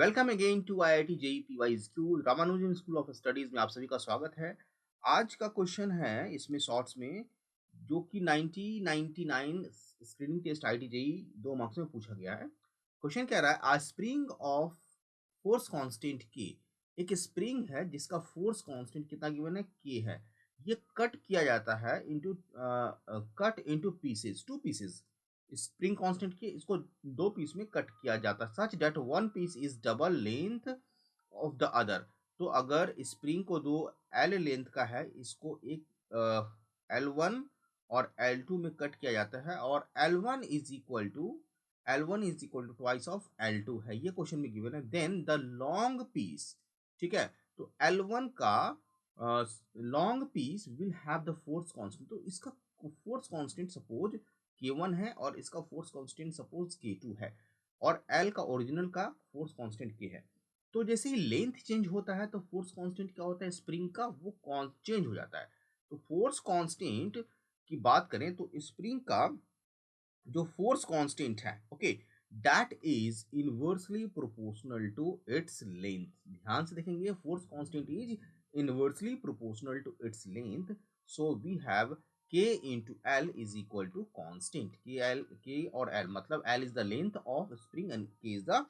Welcome again to IIT JEE school Ramanujan school of studies में आप सभी का स्वागत है। आज का क्वेश्चन है इसमें शॉर्ट्स में जो कि 1999 screening test IIT JEE 2 marks में पूछा गया है। क्वेश्चन कह रहा है a spring of force constant के। एक स्प्रिंग है जिसका फोर्स कांस्टेंट कितना गिवन है, के है। ये कट किया जाता है into cut into pieces, two pieces. Spring constant के इसको दो पीस में कट किया जाता है such that one piece is double length of the other. तो अगर स्प्रिंग को दो एल लेंथ का है, इसको एक L1 और L2 में कट किया जाता है और L1 is equal to twice of L2 है, ये क्वेश्चन में गिवन है। देन द लॉन्ग पीस, ठीक है, तो L1 का long piece will have the force constant. तो इसका फोर्स कांस्टेंट सपोज K1 है और इसका फोर्स कांस्टेंट सपोज K2 है और L का ओरिजिनल का फोर्स कांस्टेंट K है। तो जैसे ही लेंथ चेंज होता है तो फोर्स कांस्टेंट क्या होता है स्प्रिंग का, वो चेंज हो जाता है। तो फोर्स कांस्टेंट की बात करें तो स्प्रिंग का जो फोर्स कांस्टेंट है, okay, that is inversely proportional to its length. ध्यान से देखेंगे, force constant is inversely proportional to its length. So we have k into l is equal to constant k और l मतलब l is the length of spring and k is the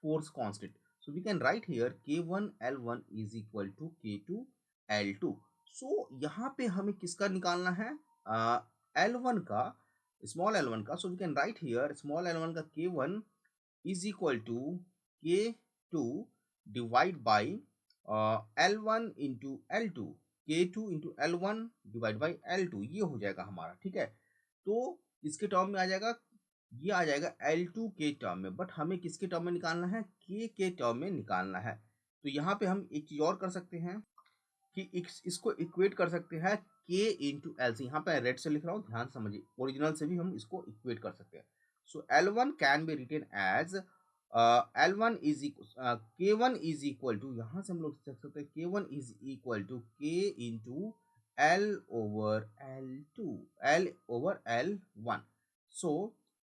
force constant. So we can write here k1 l1 is equal to k2 l2. So यहाँ पे हमें किसका निकालना है, l1 का, small l1 का। So we can write here small l1 का k1 is equal to k2 divide by L1 into L2, K2 into L1 divide by L2, ये हो जाएगा हमारा, ठीक है। तो इसके टर्म में आ जाएगा, ये आ जाएगा L2 के टर्म में, बट हमें किसके टर्म में निकालना है, K के टर्म में निकालना है। तो यहाँ पे हम एक चीज और कर सकते हैं कि इसको इक्वेट कर सकते हैं K इंटू एल से। यहाँ पे रेड से लिख रहा हूँ, ध्यान समझिए, ओरिजिनल से भी हम इसको इक्वेट कर सकते हैं। So L1 can be written as L1 is K1 is equal to, यहाँ से हम लोग लिख सकते हैं K1 is equal to K into L over L2, L over L1। So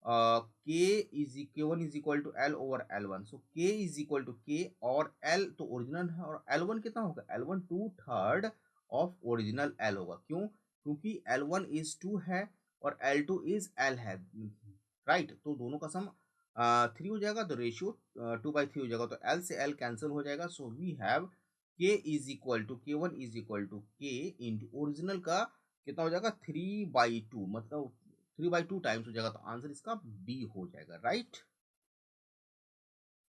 K1 is equal to L over L1। So K is equal to K और L तो original है और L1 कितना होगा, L1 2/3 ऑफ ओरिजिनल L होगा। क्यों, क्योंकि L1 is 2 है और L2 इज L है, राइट। तो दोनों का सम 3 हो जाएगा, तो रेशियो 2/3 हो जाएगा, तो L से L कैंसिल हो जाएगा। So we have K is equal to K1 is equal to K into original का कितना हो जाएगा 3/2, मतलब 3/2 टाइम्स हो जाएगा, तो आंसर इसका बी हो जाएगा, राइट।